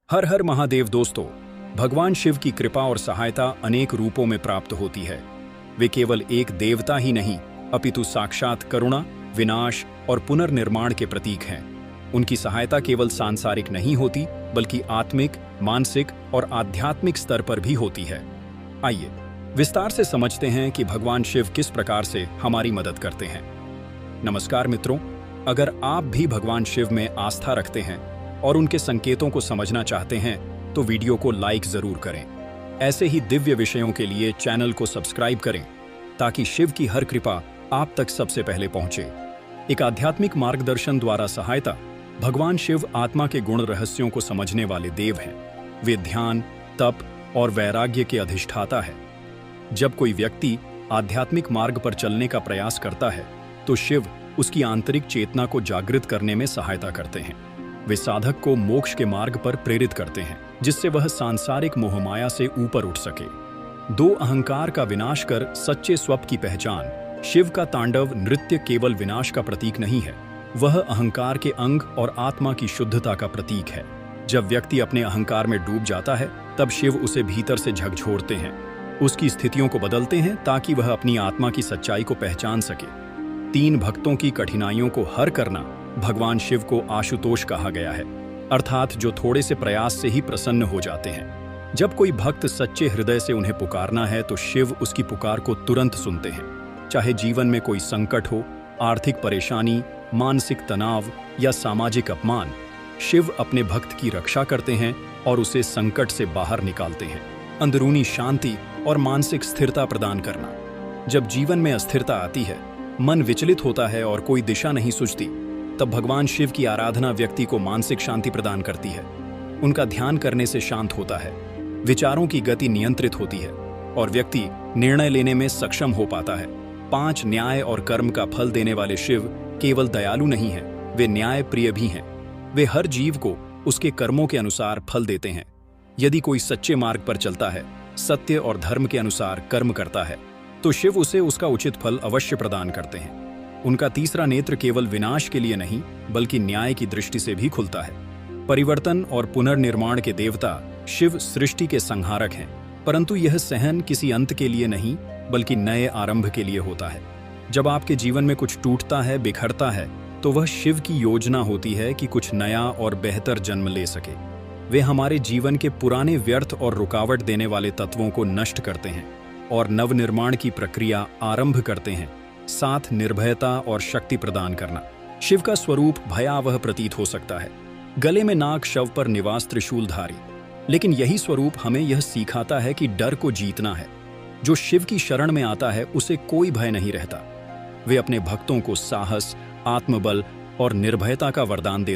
हर हर महादेव दोस्तों, भगवान शिव की कृपा और सहायता अनेक रूपों में प्राप्त होती है। वे केवल एक देवता ही नहीं, अपितु साक्षात करुणा, विनाश और पुनर्निर्माण के प्रतीक हैं। उनकी सहायता केवल सांसारिक नहीं होती, बल्कि आत्मिक, मानसिक और आध्यात्मिक स्तर पर भी होती है। आइए विस्तार से समझते हैं कि भगवान शिव किस प्रकार से हमारी मदद करते हैं। नमस्कार मित्रों, अगर आप भी भगवान शिव में आस्था रखते हैं और उनके संकेतों को समझना चाहते हैं तो वीडियो को लाइक जरूर करें। ऐसे ही दिव्य विषयों के लिए चैनल को सब्सक्राइब करें ताकि शिव की हर कृपा आप तक सबसे पहले पहुंचे। एक आध्यात्मिक मार्गदर्शन द्वारा सहायता। भगवान शिव आत्मा के गुण रहस्यों को समझने वाले देव हैं। वे ध्यान, तप और वैराग्य के अधिष्ठाता है। जब कोई व्यक्ति आध्यात्मिक मार्ग पर चलने का प्रयास करता है तो शिव उसकी आंतरिक चेतना को जागृत करने में सहायता करते हैं। वे साधक को मोक्ष के मार्ग पर प्रेरित करते हैं, जिससे वह सांसारिक मोहमाया से ऊपर उठ सके। दो अहंकार का विनाश कर सच्चे स्वप की पहचान। शिव का तांडव नृत्य केवल विनाश का प्रतीक नहीं है, वह अहंकार के अंग और आत्मा की शुद्धता का प्रतीक है। जब व्यक्ति अपने अहंकार में डूब जाता है तब शिव उसे भीतर से झकझोरते हैं, उसकी स्थितियों को बदलते हैं ताकि वह अपनी आत्मा की सच्चाई को पहचान सके। 3 भक्तों की कठिनाइयों को हर करना। भगवान शिव को आशुतोष कहा गया है, अर्थात जो थोड़े से प्रयास से ही प्रसन्न हो जाते हैं। जब कोई भक्त सच्चे हृदय से उन्हें पुकारना है तो शिव उसकी पुकार को तुरंत सुनते हैं। चाहे जीवन में कोई संकट हो, आर्थिक परेशानी, मानसिक तनाव या सामाजिक अपमान, शिव अपने भक्त की रक्षा करते हैं और उसे संकट से बाहर निकालते हैं। अंदरूनी शांति और मानसिक स्थिरता प्रदान करना। जब जीवन में अस्थिरता आती है, मन विचलित होता है और कोई दिशा नहीं सूझती, तब भगवान शिव की आराधना व्यक्ति को मानसिक शांति प्रदान करती है। उनका ध्यान करने से शांत होता है, विचारों की गति नियंत्रित होती है और व्यक्ति निर्णय लेने में सक्षम हो पाता है। 5 न्याय और कर्म का फल देने वाले शिव केवल दयालु नहीं हैं, वे न्याय प्रिय भी हैं। वे हर जीव को उसके कर्मों के अनुसार फल देते हैं। यदि कोई सच्चे मार्ग पर चलता है, सत्य और धर्म के अनुसार कर्म करता है, तो शिव उसे उसका उचित फल अवश्य प्रदान करते हैं। उनका तीसरा नेत्र केवल विनाश के लिए नहीं, बल्कि न्याय की दृष्टि से भी खुलता है। परिवर्तन और पुनर्निर्माण के देवता शिव सृष्टि के संहारक हैं, परंतु यह सहन किसी अंत के लिए नहीं, बल्कि नए आरंभ के लिए होता है। जब आपके जीवन में कुछ टूटता है, बिखरता है, तो वह शिव की योजना होती है कि कुछ नया और बेहतर जन्म ले सके। वे हमारे जीवन के पुराने व्यर्थ और रुकावट देने वाले तत्वों को नष्ट करते हैं और नवनिर्माण की प्रक्रिया आरंभ करते हैं, साथ निर्भयता और शक्ति प्रदान करना। शिव का स्वरूप भयावह प्रतीत हो सकता है, गले में नाग, शव पर निवास त्रिशूलधारी, लेकिन यही स्वरूप हमें यह सिखाता है कि डर को जीतना है। जो शिव की शरण में आता है उसे कोई भय नहीं रहता। वे अपने भक्तों को साहस, आत्मबल और निर्भयता का वरदान देते हैं।